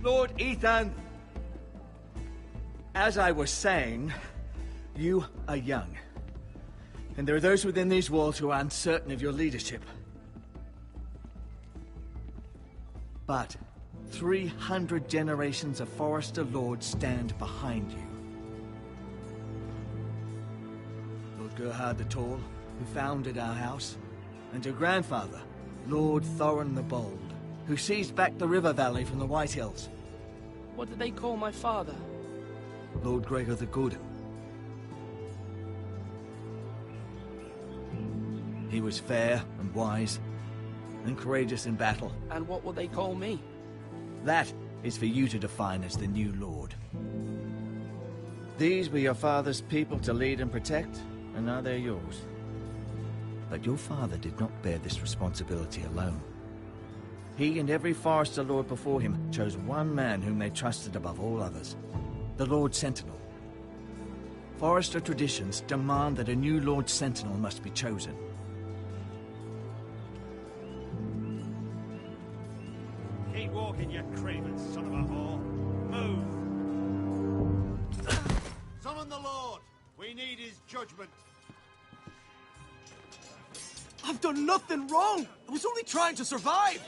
Lord Ethan! As I was saying, you are young. And there are those within these walls who are uncertain of your leadership. But 300 generations of Forrester Lords stand behind you. Lord Gerhard the Tall, who founded our house, and your grandfather, Lord Thorin the Bold, who seized back the river valley from the White Hills. What did they call my father? Lord Gregor the Good. He was fair and wise, and courageous in battle. And what will they call me? That is for you to define as the new Lord. These were your father's people to lead and protect, and now they're yours. But your father did not bear this responsibility alone. He and every Forrester Lord before him chose one man whom they trusted above all others, the Lord Sentinel. Forrester traditions demand that a new Lord Sentinel must be chosen. Keep walking, you craven son of a whore. Move! Summon the Lord! We need his judgment. I've done nothing wrong! I was only trying to survive!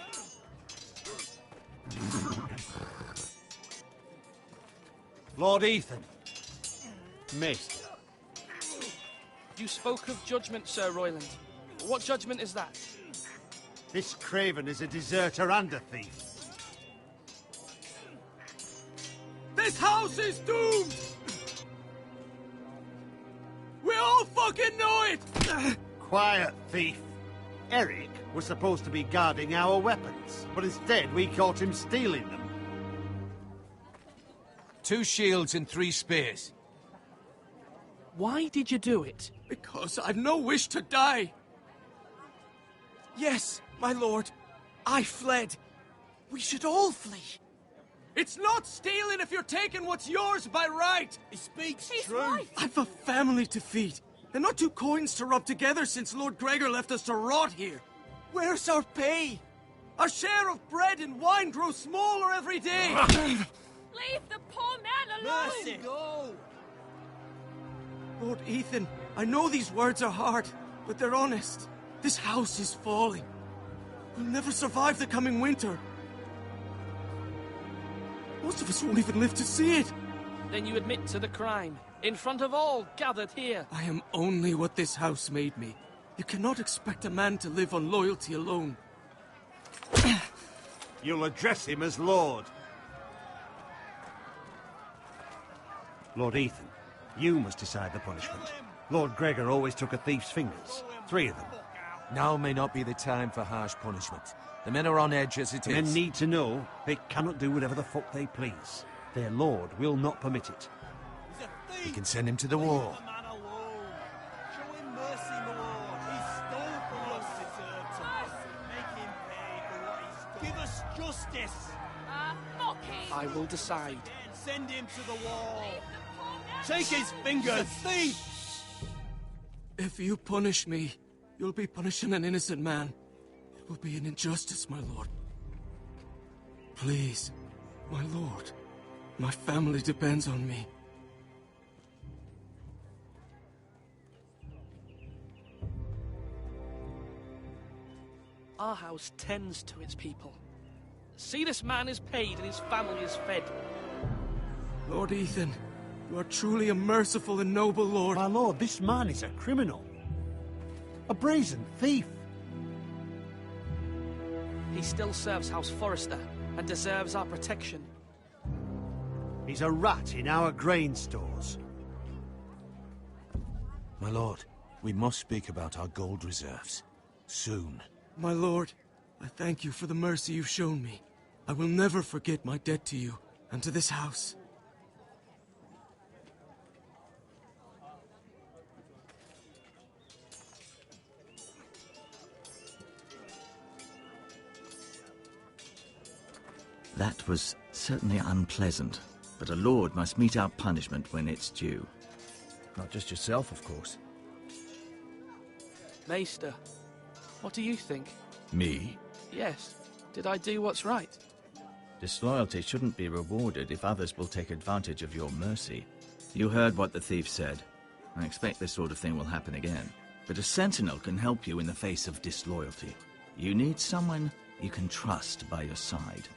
Lord Ethan. Missed. You spoke of judgment, Sir Royland. What judgment is that? This craven is a deserter and a thief. This house is doomed! We all fucking know it! Quiet, thief. Eric was supposed to be guarding our weapons, but instead we caught him stealing them. 2 shields and 3 spears. Why did you do it? Because I've no wish to die. Yes, my lord. I fled. We should all flee. It's not stealing if you're taking what's yours by right. He speaks He's truth. right. I've a family to feed, and not 2 coins to rub together since Lord Gregor left us to rot here. Where's our pay? Our share of bread and wine grows smaller every day. Leave the poor man alone! Mercy. Go. Lord Ethan, I know these words are hard, but they're honest. This house is falling. We'll never survive the coming winter. Most of us won't even live to see it. Then you admit to the crime, in front of all gathered here. I am only what this house made me. You cannot expect a man to live on loyalty alone. You'll address him as Lord. Lord Ethan, you must decide the punishment. Lord Gregor always took a thief's fingers. 3 of them. Now may not be the time for harsh punishment. The men are on edge as it The is. men need to know they cannot do whatever the fuck they please. Their lord will not permit it. We can send him to the wall. Give us justice. Mocking! I will decide. Send him to the wall. Leave the poor man Take his fingers. Thief. If you punish me, you'll be punishing an innocent man. It will be an injustice, my lord. Please, my lord. My family depends on me. Our house tends to its people. See, this man is paid and his family is fed. Lord Ethan, you are truly a merciful and noble lord. My lord, this man is a criminal. A brazen thief. He still serves House Forrester and deserves our protection. He's a rat in our grain stores. My lord, we must speak about our gold reserves. Soon. My lord, I thank you for the mercy you've shown me. I will never forget my debt to you and to this house. That was certainly unpleasant, but a lord must mete out punishment when it's due. Not just yourself, of course. Maester, what do you think? Me? Yes. Did I do what's right? Disloyalty shouldn't be rewarded if others will take advantage of your mercy. You heard what the thief said. I expect this sort of thing will happen again. But a sentinel can help you in the face of disloyalty. You need someone you can trust by your side.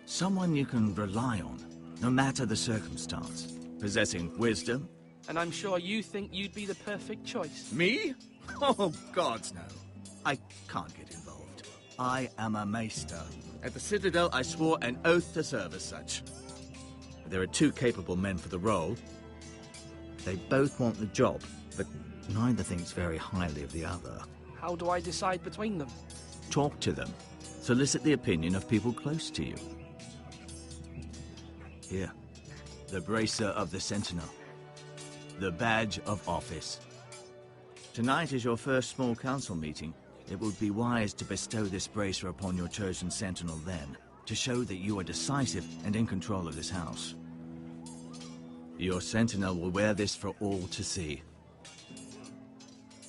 Someone you can rely on, no matter the circumstance. Possessing wisdom. And I'm sure you think you'd be the perfect choice. Me? Oh, gods no. I can't get involved. I am a maester. At the Citadel, I swore an oath to serve as such. There are 2 capable men for the role. They both want the job, but neither thinks very highly of the other. How do I decide between them? Talk to them. Solicit the opinion of people close to you. Here, the Bracer of the Sentinel. The badge of office. Tonight is your first small council meeting. It would be wise to bestow this bracer upon your chosen sentinel then, to show that you are decisive and in control of this house. Your sentinel will wear this for all to see.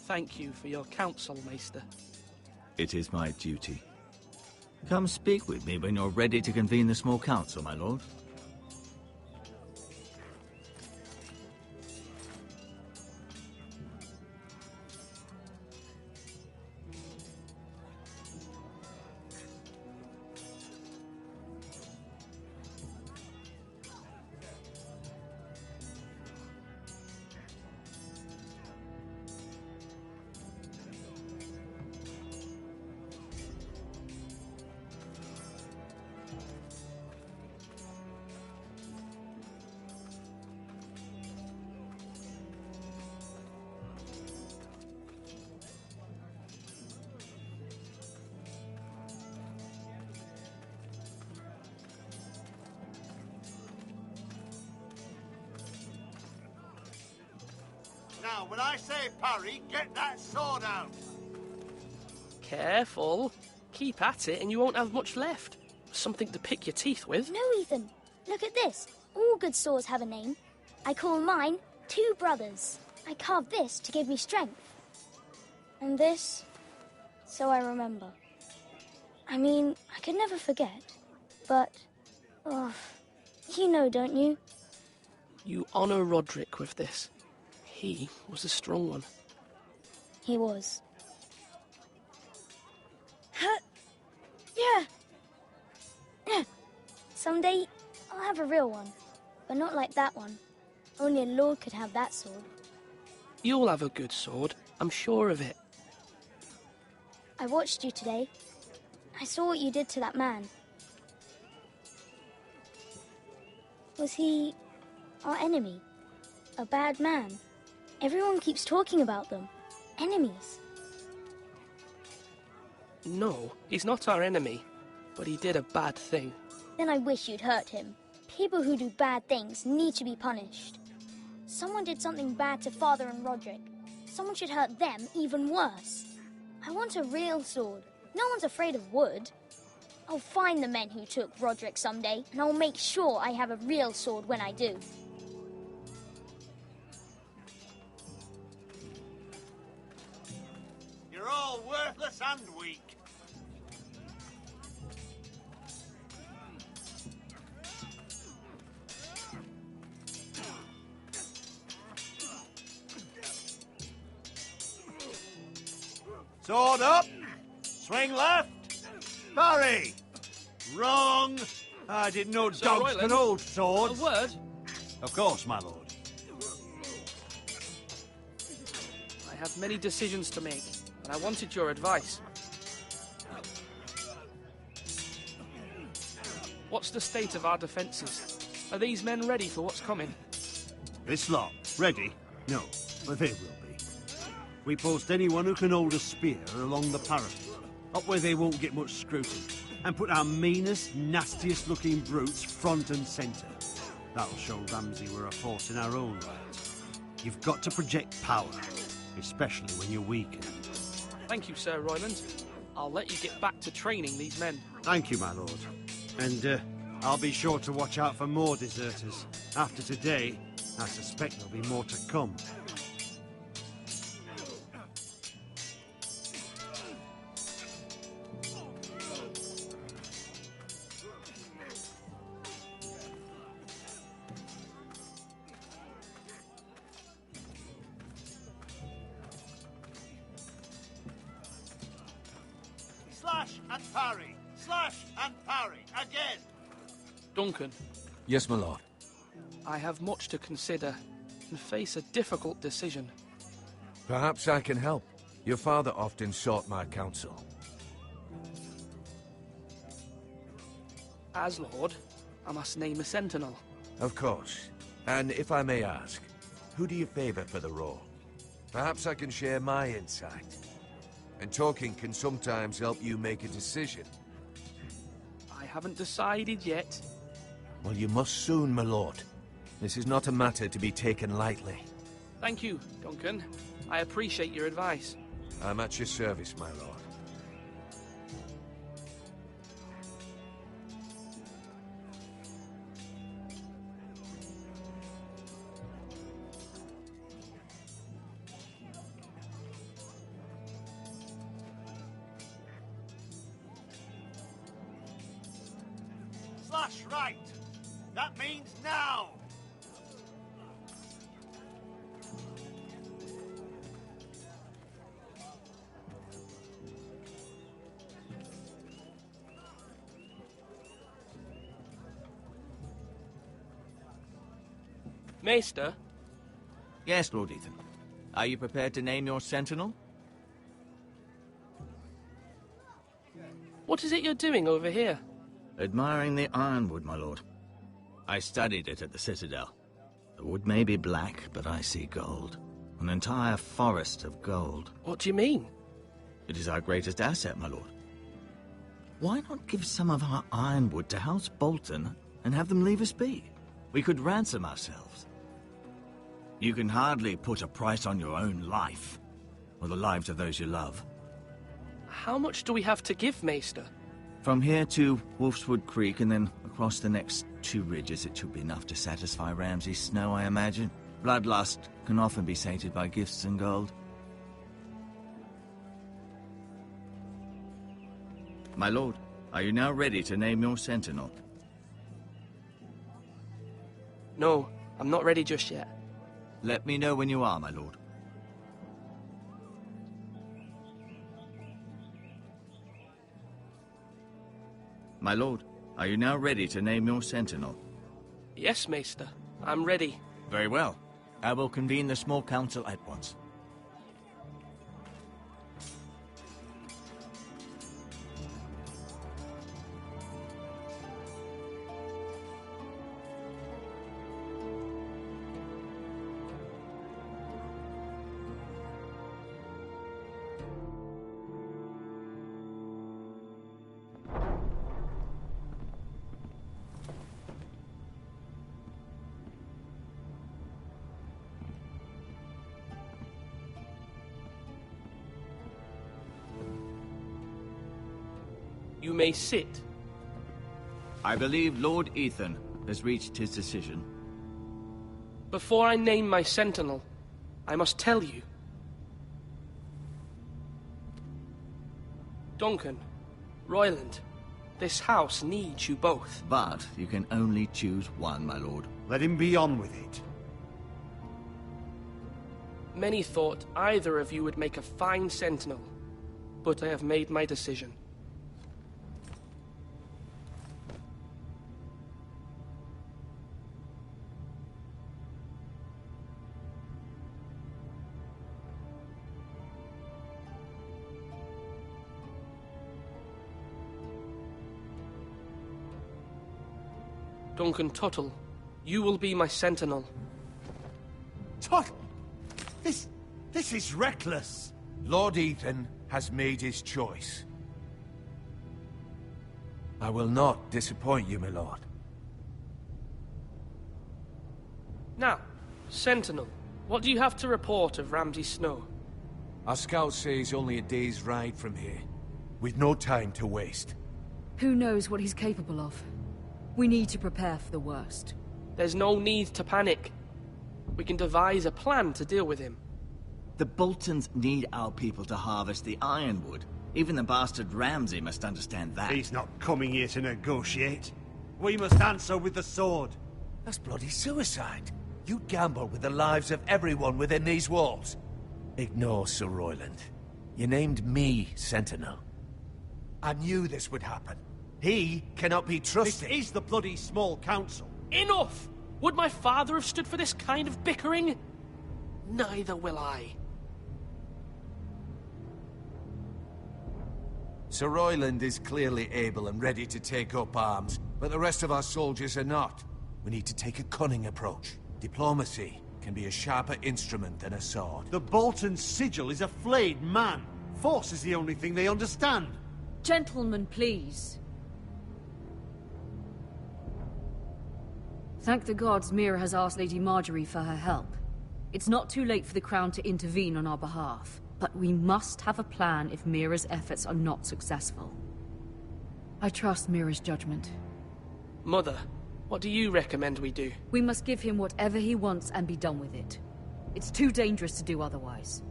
Thank you for your counsel, Maester. It is my duty. Come speak with me when you're ready to convene the small council, my lord. Now, when I say parry, get that sword out. Careful. Keep at it and you won't have much left. Something to pick your teeth with. No, Ethan. Look at this. All good swords have a name. I call mine Two Brothers. I carved this to give me strength. And this, so I remember. I mean, I could never forget. But, oh, you know, don't you? You honor Roderick with this. He was a strong one. He was. Yeah. Someday, I'll have a real one. But not like that one. Only a lord could have that sword. You'll have a good sword. I'm sure of it. I watched you today. I saw what you did to that man. Was he our enemy? A bad man? Everyone keeps talking about them. Enemies. No, he's not our enemy. But he did a bad thing. Then I wish you'd hurt him. People who do bad things need to be punished. Someone did something bad to Father and Roderick. Someone should hurt them even worse. I want a real sword. No one's afraid of wood. I'll find the men who took Roderick someday, and I'll make sure I have a real sword when I do. You're all worthless and weak. Sword up. Swing left. Parry. Wrong. I didn't know Sir dogs Royland, could hold A swords. word? Of course, my lord. I have many decisions to make, and I wanted your advice. What's the state of our defences? Are these men ready for what's coming? This lot, ready? No, but they will be. We post anyone who can hold a spear along the parapet, up where they won't get much scrutiny, and put our meanest, nastiest looking brutes front and centre. That'll show Ramsay we're a force in our own right. You've got to project power, especially when you're weakened. Thank you, Sir Royland. I'll let you get back to training these men. Thank you, my lord. And I'll be sure to watch out for more deserters. After today, I suspect there'll be more to come. Slash and parry! Slash and parry! Again! Duncan, Yes, my lord. I have much to consider and face a difficult decision. Perhaps I can help. Your father often sought my counsel. As Lord, I must name a sentinel. Of course. And if I may ask, who do you favor for the role? Perhaps I can share my insight. And talking can sometimes help you make a decision. I haven't decided yet. Well, you must soon, my lord. This is not a matter to be taken lightly. Thank you, Duncan. I appreciate your advice. I'm at your service, my lord. Slash right! That means now! Maester, Yes, Lord Ethan. Are you prepared to name your sentinel? what is it you're doing over here? Admiring the ironwood, my lord. I studied it at the Citadel. The wood may be black, but I see gold. An entire forest of gold. What do you mean? It is our greatest asset, my lord. Why not give some of our ironwood to House Bolton and have them leave us be? We could ransom ourselves. You can hardly put a price on your own life, or the lives of those you love. How much do we have to give, Maester? From here to Wolfswood Creek and then across the next 2 ridges, it should be enough to satisfy Ramsay Snow, I imagine. Bloodlust can often be sated by gifts and gold. My lord, are you now ready to name your sentinel? No, I'm not ready just yet. Let me know when you are, my lord. My lord, are you now ready to name your sentinel? Yes, Maester. I'm ready. Very well. I will convene the small council at once. You may sit. I believe Lord Ethan has reached his decision. Before I name my sentinel, I must tell you. Duncan, Royland, this house needs you both. But you can only choose one, my lord. Let him be on with it. Many thought either of you would make a fine sentinel, but I have made my decision. Duncan Tuttle, you will be my sentinel. Tuttle! This is reckless! Lord Ethan has made his choice. I will not disappoint you, my lord. Now, Sentinel, what do you have to report of Ramsay Snow? Our scouts say he's only a day's ride from here. We've no time to waste. Who knows what he's capable of? We need to prepare for the worst. There's no need to panic. We can devise a plan to deal with him. The Boltons need our people to harvest the ironwood. Even the bastard Ramsay must understand that. He's not coming here to negotiate. We must answer with the sword. That's bloody suicide. You gamble with the lives of everyone within these walls. Ignore Sir Royland. You named me Sentinel. I knew this would happen. He cannot be This trusted. is the bloody small council. Enough! Would my father have stood for this kind of bickering? Neither will I. Sir Royland is clearly able and ready to take up arms, but the rest of our soldiers are not. We need to take a cunning approach. Diplomacy can be a sharper instrument than a sword. The Bolton sigil is a flayed man. Force is the only thing they understand. Gentlemen, please. Thank the gods Mira has asked Lady Marjorie for her help. It's not too late for the Crown to intervene on our behalf, but we must have a plan if Mira's efforts are not successful. I trust Mira's judgment. Mother, what do you recommend we do? We must give him whatever he wants and be done with it. It's too dangerous to do otherwise.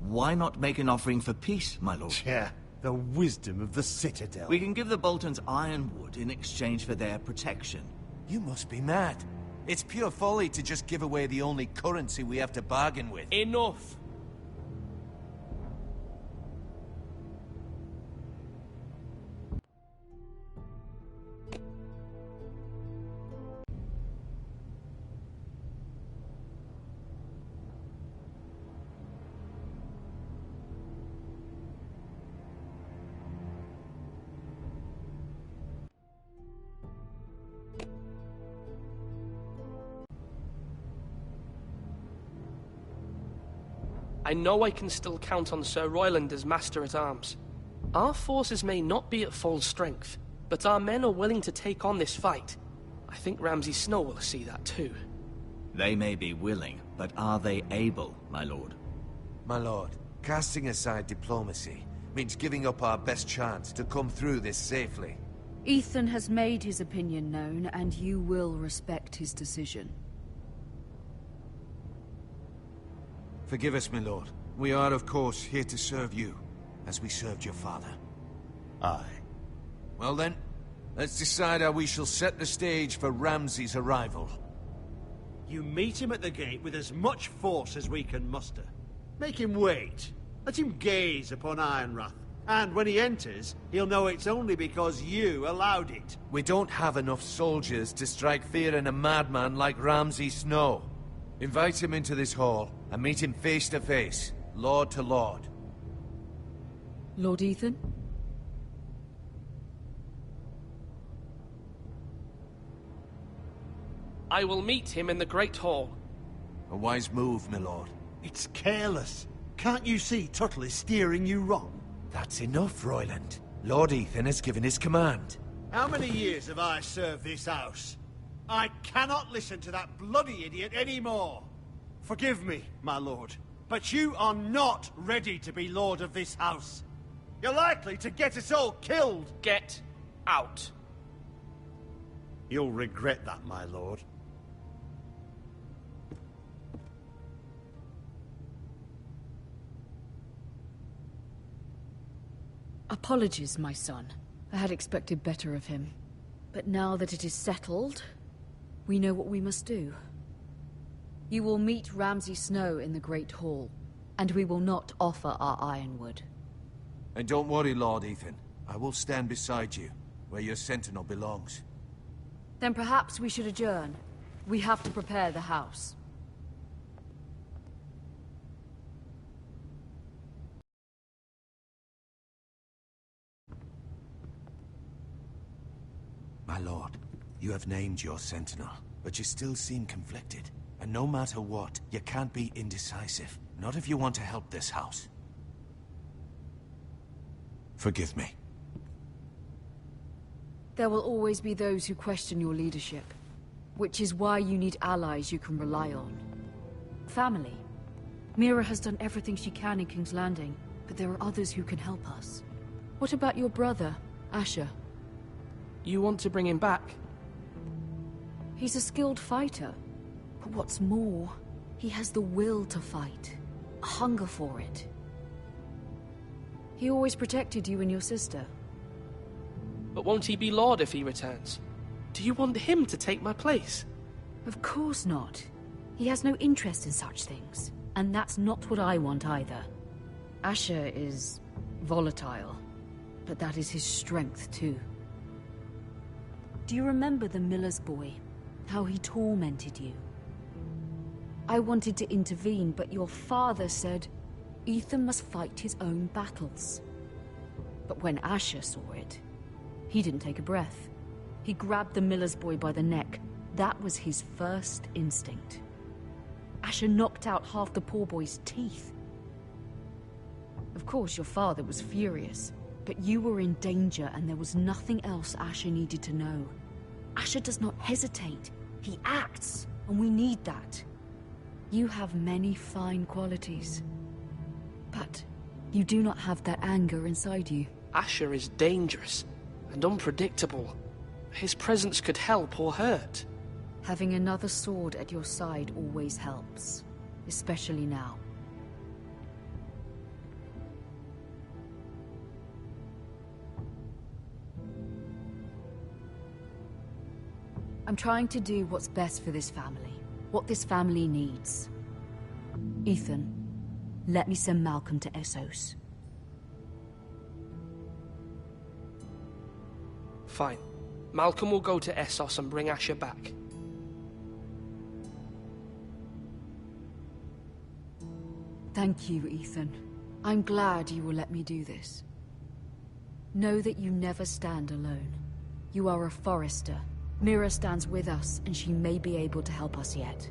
Why not make an offering for peace, my lord? Yeah, the wisdom of the Citadel. We can give the Boltons ironwood in exchange for their protection. You must be mad. It's pure folly to just give away the only currency we have to bargain with. Enough! I know I can still count on Sir Royland as Master-at-Arms. Our forces may not be at full strength, but our men are willing to take on this fight. I think Ramsay Snow will see that too. They may be willing, but are they able, my lord? My lord, casting aside diplomacy means giving up our best chance to come through this safely. Ethan has made his opinion known, and you will respect his decision. Forgive us, my lord. We are, of course, here to serve you, as we served your father. Aye. Well then, let's decide how we shall set the stage for Ramsay's arrival. You meet him at the gate with as much force as we can muster. Make him wait. Let him gaze upon Ironrath. And when he enters, he'll know it's only because you allowed it. We don't have enough soldiers to strike fear in a madman like Ramsay Snow. Invite him into this hall, and meet him face to face, lord to lord. Lord Ethan? I will meet him in the Great Hall. A wise move, my lord. It's careless. Can't you see Tuttle is steering you wrong? That's enough, Royland. Lord Ethan has given his command. How many years have I served this house? I cannot listen to that bloody idiot anymore. Forgive me, my lord, but you are not ready to be lord of this house. You're likely to get us all killed. Get out. You'll regret that, my lord. Apologies, my son. I had expected better of him. But now that it is settled, we know what we must do. You will meet Ramsay Snow in the Great Hall, and we will not offer our ironwood. And don't worry, Lord Ethan. I will stand beside you, where your sentinel belongs. Then perhaps we should adjourn. We have to prepare the house. My lord, you have named your sentinel, but you still seem conflicted. And no matter what, you can't be indecisive. Not if you want to help this house. Forgive me. There will always be those who question your leadership, which is why you need allies you can rely on. Family. Mira has done everything she can in King's Landing, but there are others who can help us. What about your brother, Asher? You want to bring him back? He's a skilled fighter. But what's more, he has the will to fight. A hunger for it. He always protected you and your sister. But won't he be Lord if he returns? Do you want him to take my place? Of course not. He has no interest in such things. And that's not what I want either. Asher is Volatile. But that is his strength, too. Do you remember the miller's boy? How he tormented you? I wanted to intervene, but your father said Ethan must fight his own battles. But when Asher saw it, he didn't take a breath. He grabbed the miller's boy by the neck. That was his first instinct. Asher knocked out half the poor boy's teeth. Of course, your father was furious, but you were in danger and there was nothing else Asher needed to know. Asher does not hesitate. He acts, and we need that. You have many fine qualities, but you do not have that anger inside you. Asher is dangerous and unpredictable. His presence could help or hurt. Having another sword at your side always helps, especially now. I'm trying to do what's best for this family, what this family needs. Ethan, let me send Malcolm to Essos. Fine. Malcolm will go to Essos and bring Asher back. Thank you, Ethan. I'm glad you will let me do this. Know that you never stand alone. You are a Forrester. Mira stands with us, and she may be able to help us yet.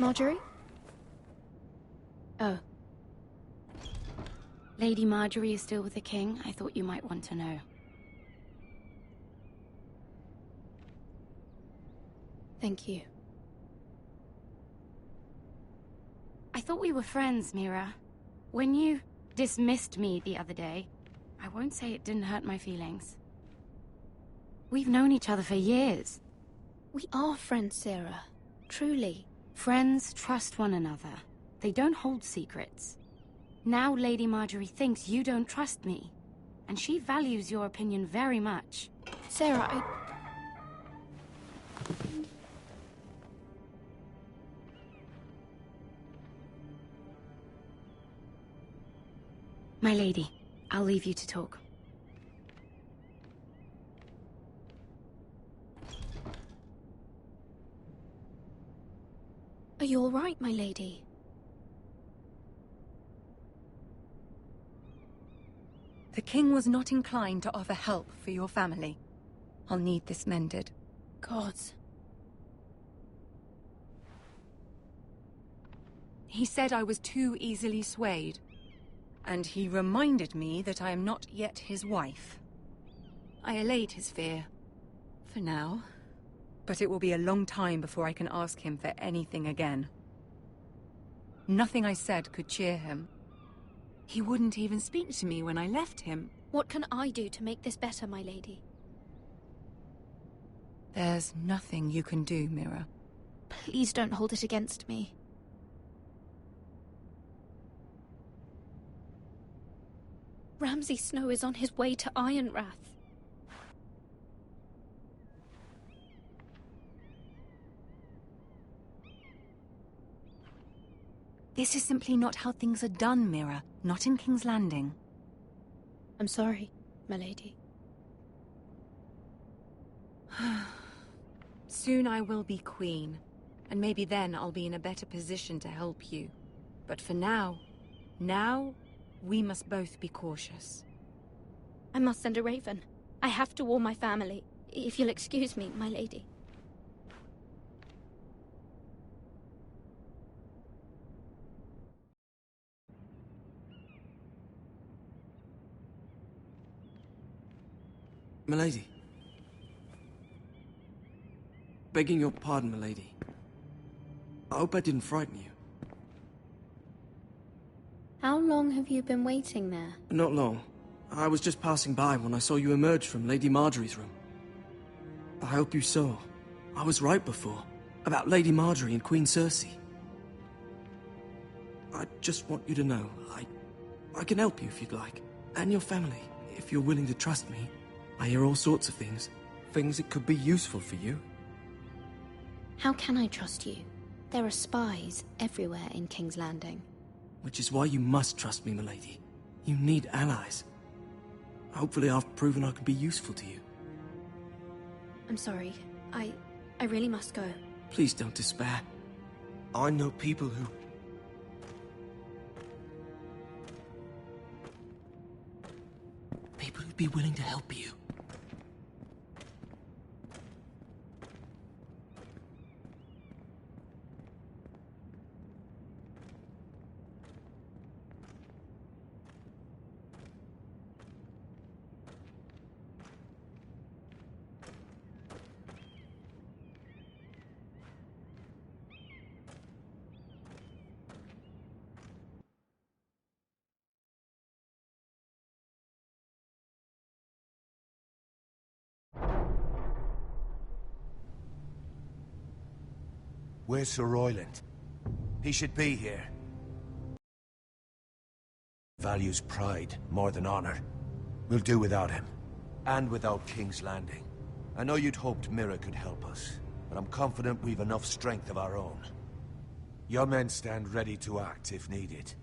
Marjorie? Oh. Lady Marjorie is still with the king? I thought you might want to know. Thank you. I thought we were friends, Mira. When you dismissed me the other day, I won't say it didn't hurt my feelings. We've known each other for years. We are friends, Sarah. Truly. Friends trust one another. They don't hold secrets. Now Lady Marjorie thinks you don't trust me, and she values your opinion very much. Sarah, My lady, I'll leave you to talk. Are you all right, my lady? The king was not inclined to offer help for your family. I'll need this mended. Gods. He said I was too easily swayed. And he reminded me that I am not yet his wife. I allayed his fear. For now. But it will be a long time before I can ask him for anything again. Nothing I said could cheer him. He wouldn't even speak to me when I left him. What can I do to make this better, my lady? There's nothing you can do, Mira. Please don't hold it against me. Ramsay Snow is on his way to Ironrath. This is simply not how things are done, Mira. Not in King's Landing. I'm sorry, my lady. Soon I will be queen, and maybe then I'll be in a better position to help you. But for now, we must both be cautious. I must send a raven. I have to warn my family. If you'll excuse me, my lady. Milady. Begging your pardon, milady. I hope I didn't frighten you. How long have you been waiting there? Not long. I was just passing by when I saw you emerge from Lady Marjorie's room. I hope you saw. I was right before. About Lady Marjorie and Queen Cersei. I just want you to know, I can help you if you'd like. And your family, if you're willing to trust me. I hear all sorts of things. Things that could be useful for you. How can I trust you? There are spies everywhere in King's Landing. Which is why you must trust me, milady. You need allies. Hopefully I've proven I can be useful to you. I'm sorry. I really must go. Please don't despair. I know people who... People who'd be willing to help you. Where's Sir Royland? He should be here. Values pride more than honor. We'll do without him. And without King's Landing. I know you'd hoped Mira could help us, but I'm confident we've enough strength of our own. Your men stand ready to act if needed.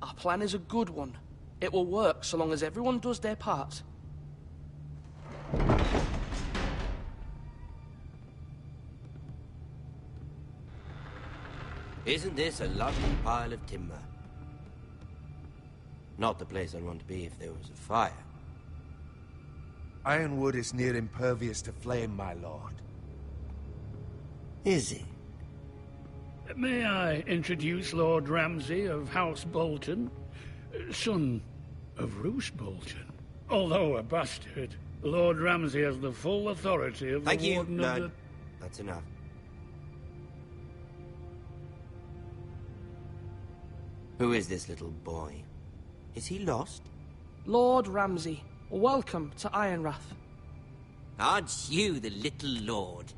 Our plan is a good one. It will work so long as everyone does their part. Isn't this a lovely pile of timber? Not the place I'd want to be if there was a fire. Ironwood is near impervious to flame, my lord. Is it? May I introduce Lord Ramsay of House Bolton, son of Roose Bolton? Although a bastard, Lord Ramsay has the full authority of the Warden of the... That's enough. Who is this little boy? Is he lost? Lord Ramsay, welcome to Ironrath. Aren't you the little lord?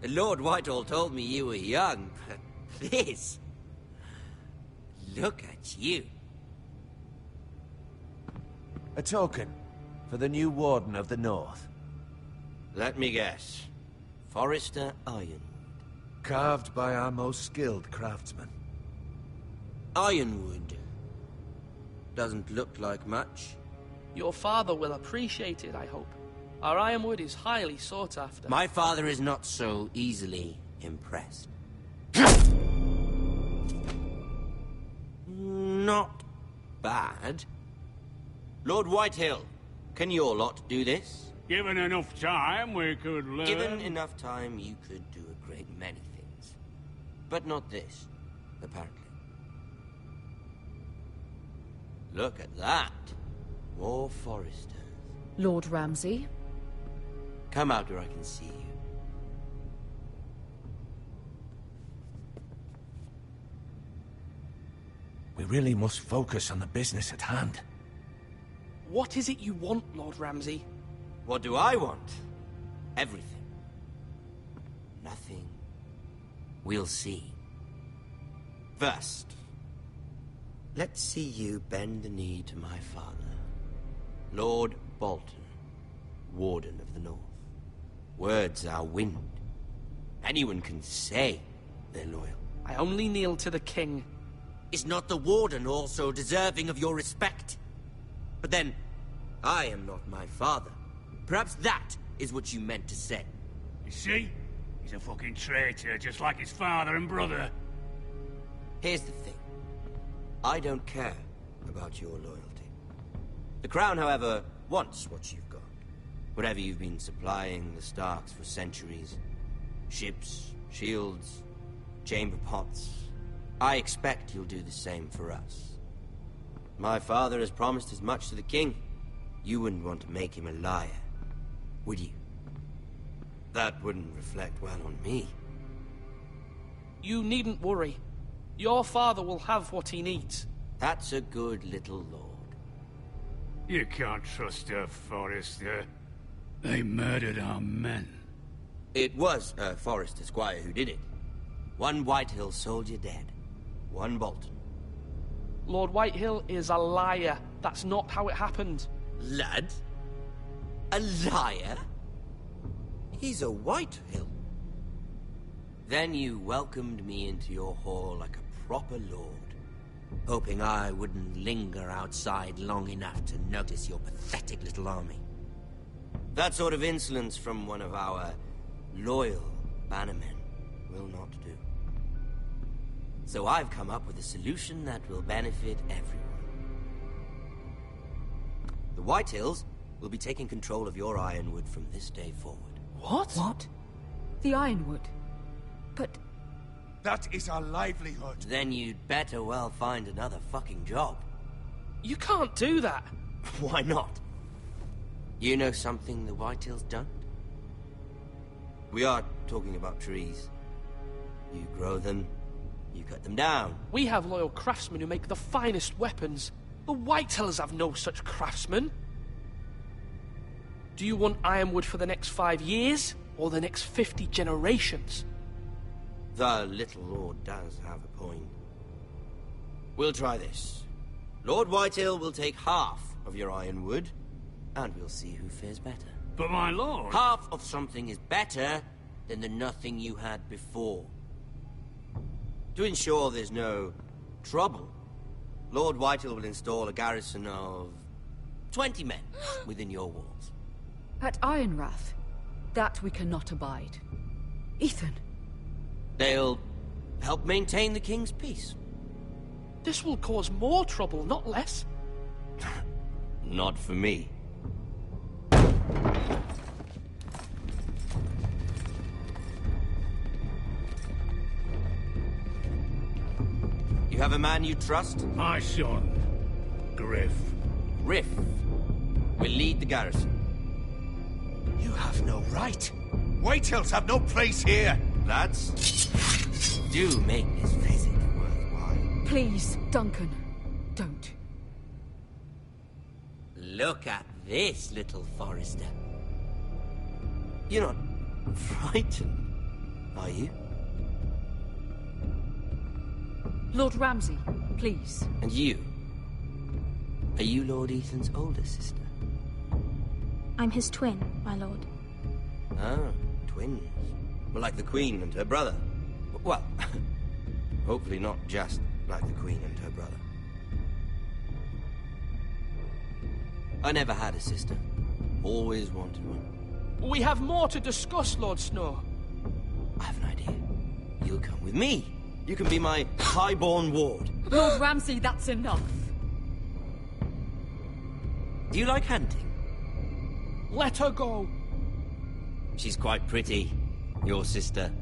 Lord Whitehall told me you were young, but this... Look at you. A token for the new Warden of the North. Let me guess. Forrester Ironwood. Carved by our most skilled craftsmen. Ironwood. Doesn't look like much. Your father will appreciate it, I hope. Our ironwood is highly sought after. My father is not so easily impressed. Not bad. Lord Whitehill, can your lot do this? Given enough time, we could learn. Given enough time, you could do a great many things. But not this, apparently. Look at that. More Forresters. Lord Ramsay? Come out where I can see you. We really must focus on the business at hand. What is it you want, Lord Ramsay? What do I want? Everything. Nothing. We'll see. First, let's see you bend the knee to my father, Lord Bolton, Warden of the North. Words are wind. Anyone can say they're loyal. I only kneel to the king. Is not the Warden also deserving of your respect? But then, I am not my father. Perhaps that is what you meant to say. You see? He's a fucking traitor, just like his father and brother. Here's the thing. I don't care about your loyalty. The Crown, however, wants what you've got. Whatever you've been supplying the Starks for centuries. Ships, shields, chamber pots. I expect you'll do the same for us. My father has promised as much to the king. You wouldn't want to make him a liar, would you? That wouldn't reflect well on me. You needn't worry. Your father will have what he needs. That's a good little lord. You can't trust her, Forrester. They murdered our men. It was Forrester Squire who did it. One Whitehill soldier dead. One Bolton. Lord Whitehill is a liar. That's not how it happened. Lad? A liar? He's a Whitehill. Then you welcomed me into your hall like a proper lord, hoping I wouldn't linger outside long enough to notice your pathetic little army. That sort of insolence from one of our loyal bannermen will not do. So I've come up with a solution that will benefit everyone. The Whitehills will be taking control of your Ironwood from this day forward. What? What? The Ironwood? But... That is our livelihood. Then you'd better well find another fucking job. You can't do that. Why not? You know something the Whitehills don't? We are talking about trees. You grow them, you cut them down. We have loyal craftsmen who make the finest weapons. The Whitehills have no such craftsmen. Do you want Ironwood for the next 5 years, or the next 50 generations? The little lord does have a point. We'll try this. Lord Whitehill will take half of your Ironwood, and we'll see who fares better. But my lord... Half of something is better than the nothing you had before. To ensure there's no trouble, Lord Whitehill will install a garrison of 20 men within your walls. At Ironrath? That we cannot abide. Ethan! They'll help maintain the king's peace. This will cause more trouble, not less. Not for me. You have a man you trust? My son, Griff. Griff will lead the garrison. You have no right. Whitehills have no place here. Lads, do make this visit worthwhile. Please, Duncan, don't. Look at this, little Forrester. You're not frightened, are you? Lord Ramsay, please. And you? Are you Lord Ethan's older sister? I'm his twin, my lord. Ah, twins. Well, like the Queen and her brother. Well, hopefully not just like the Queen and her brother. I never had a sister. Always wanted one. We have more to discuss, Lord Snow. I have an idea. You'll come with me. You can be my highborn ward. Lord Ramsay, that's enough. Do you like hunting? Let her go. She's quite pretty, your sister.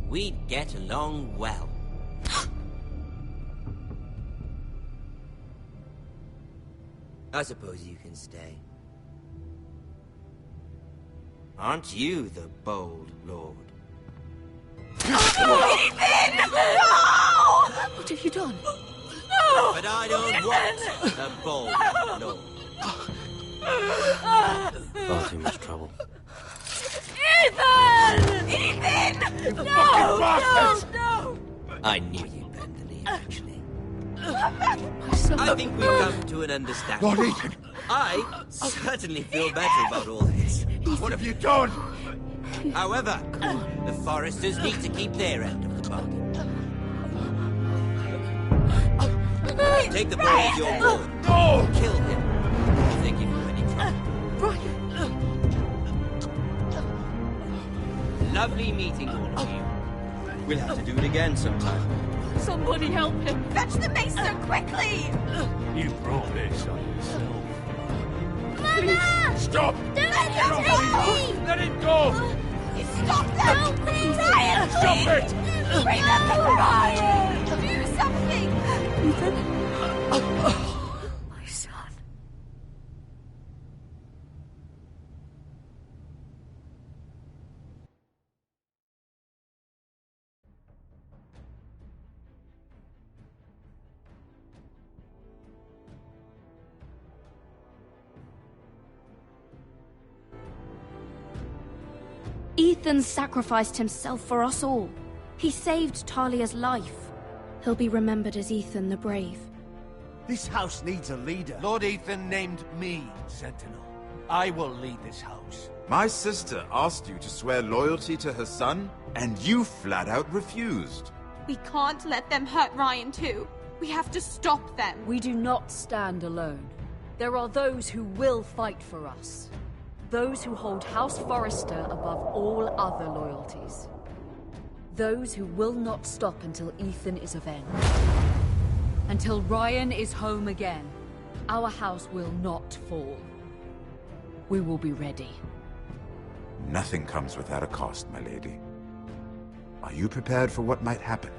We'd get along well. I suppose you can stay. Aren't you the bold lord? Ethan! No! What have you done? No! But I don't want a bold lord. Far too much trouble. Ethan! Ethan! You no! fucking bastard! No! I knew you'd bend the knee eventually. No! I think we've come to an understanding. Lord Ethan! I certainly feel better about all this. What have you done? However, the Forresters need to keep their end of the bargain. Take the boy as your ward. No! Kill him if they give you any trouble. Lovely meeting all of you. We'll have to do it again sometime. Somebody help him! Fetch the maester quickly! You brought this on yourself. Mama! Stop! Don't let him take me! Let it go! Stop them! Ryan, Stop it! bring them to Ryan! Do something! Ethan? My son. Ethan sacrificed himself for us all. He saved Talia's life. He'll be remembered as Ethan the Brave. This house needs a leader. Lord Ethan named me Sentinel. I will lead this house. My sister asked you to swear loyalty to her son, and you flat out refused. We can't let them hurt Ryan too. We have to stop them. We do not stand alone. There are those who will fight for us. Those who hold House Forrester above all other loyalties. Those who will not stop until Ethan is avenged. Until Ryan is home again, our house will not fall. We will be ready. Nothing comes without a cost, my lady. Are you prepared for what might happen?